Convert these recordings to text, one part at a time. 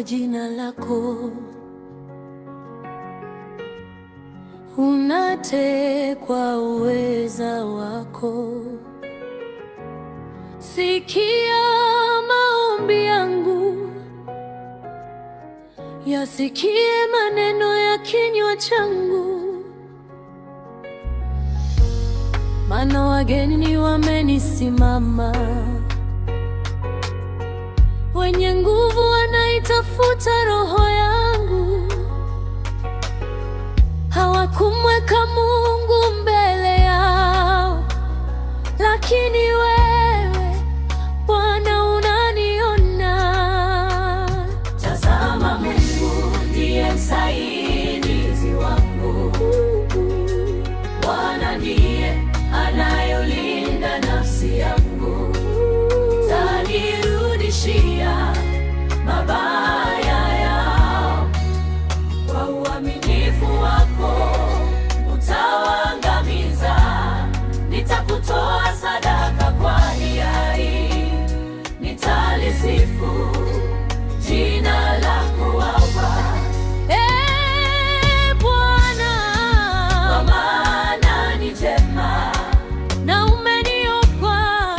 kwa jina lako, unatekwa uweza wako. Sikia maombi yangu, yasikie maneno ya kinywa changu, maana wageni wamenisimama, wenye nguvu wanaitafuta roho yangu. Hawakumweka Mungu mbele yao, lakini wewe Bwana unaniona. Tazama, Mungu ndiye msaidizi wangu, Bwana ndiye anayolinda nafsi yangu. Tanirudishia mabaya yao, kwa uaminifu wako utawaangamiza. Nitakutoa sadaka kwa hiari, nitalisifu jina lako Baba. Bwana, kwa maana ni jema na umeniokoa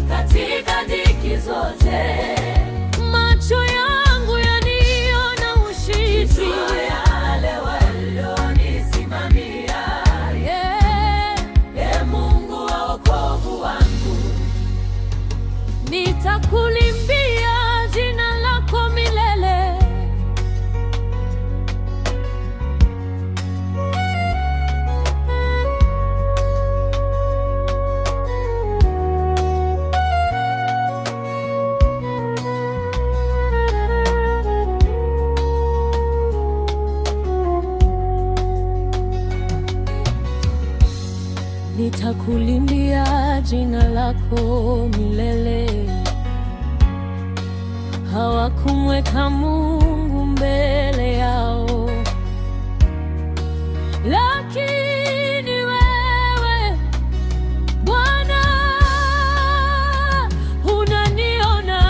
katika dhiki zote. Macho yangu yaniona ushindi, Jua yale walionisimamia. Mungu wa wokovu wangu, nitakulimbia jina lako milele. Nitakulimbia jina lako milele. Hawakumweka Mungu mbele yao, lakini wewe Bwana unaniona.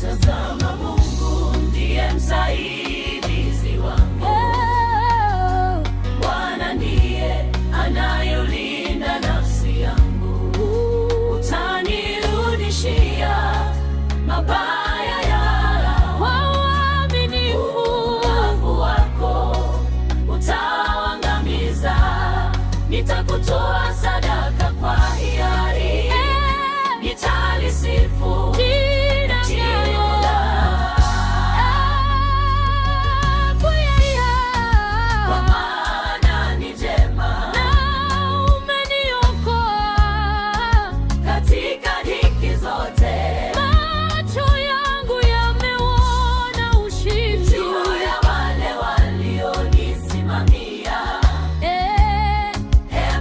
tazama, Mungu ndiye msaidizi wangu, Bwana ndiye anayolinda nafsi yangu. Utanirudishia mabaya yao, Kwa uaminifu uovu wako utawaangamiza. Nitakutoa sadaka kwa hiari, nitalisifu jina jina lako. kwa maana ni jema Umeniokoa katika dhiki zote. macho yangu yameona ushindi. Juu ya wale walionisimamia.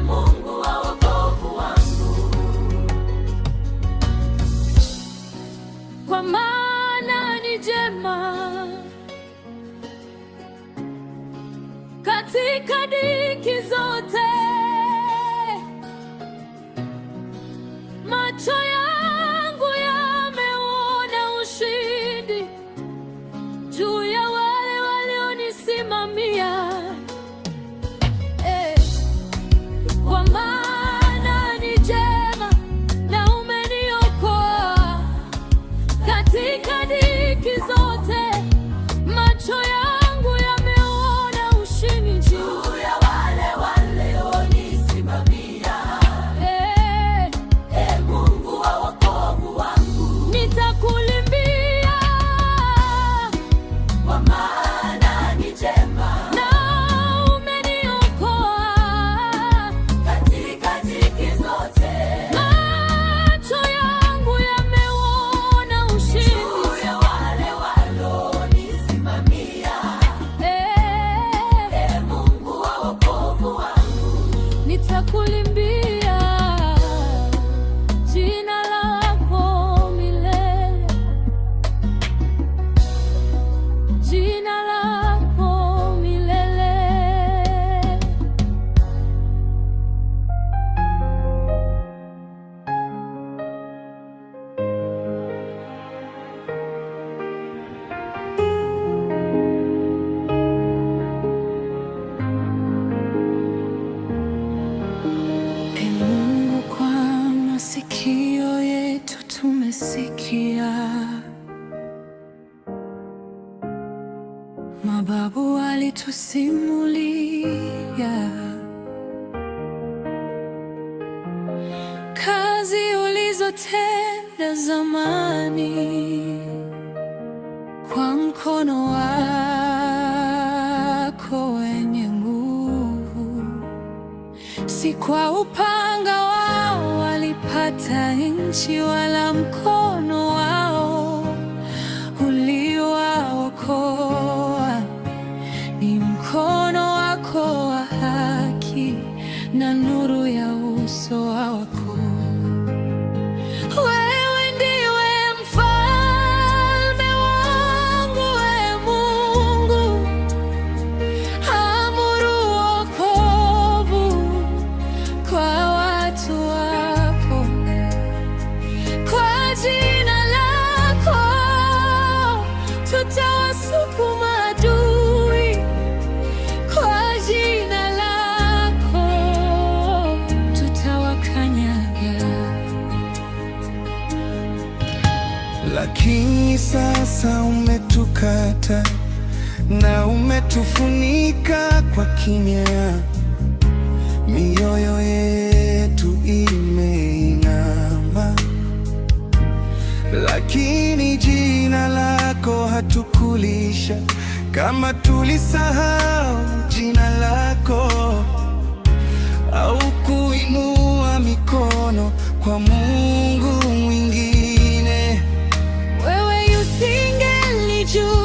Mungu wa wokovu wangu, Kwa maana ni jema katika dhiki zote. Macho yangu yameona ushindi juu ya wale walionisimamia. Kwa maana ni jema na umeniokoa katika dhiki zote. Macho yangu yameona ushindi juu juu ya wale walionisimamia. Mungu wa wokovu wangu, nitakulimbia, kwa maana ni jema na umeniokoa katika dhiki zote. macho yangu yameona ushindi. Juu ya wale walionisimamia. Mungu wa wokovu wangu, Nitakulimbia jina lako milele, jina lako Mababu walitusimulia kazi ulizotenda zamani kwa mkono wako wenye nguvu. Si kwa upanga wao walipata nchi, wala mkono wao uliwaokoa. Ni mkono wako wa haki na nuru ya uso wako. Wewe ndiwe mfalme wangu, we Mungu. Amuru wokovu kwa watu wako. Kwa jina lako tutawasukuma adui. Kwa jina lako tutawakanyaga. Lakini sasa umetukata na umetufunika kwa kimya. Mioyo yetu imeinama, lakini jina lako hatukulisha. Kama tulisahau jina lako au kuinua mikono kwa Mungu mwingine, Wewe usingelijua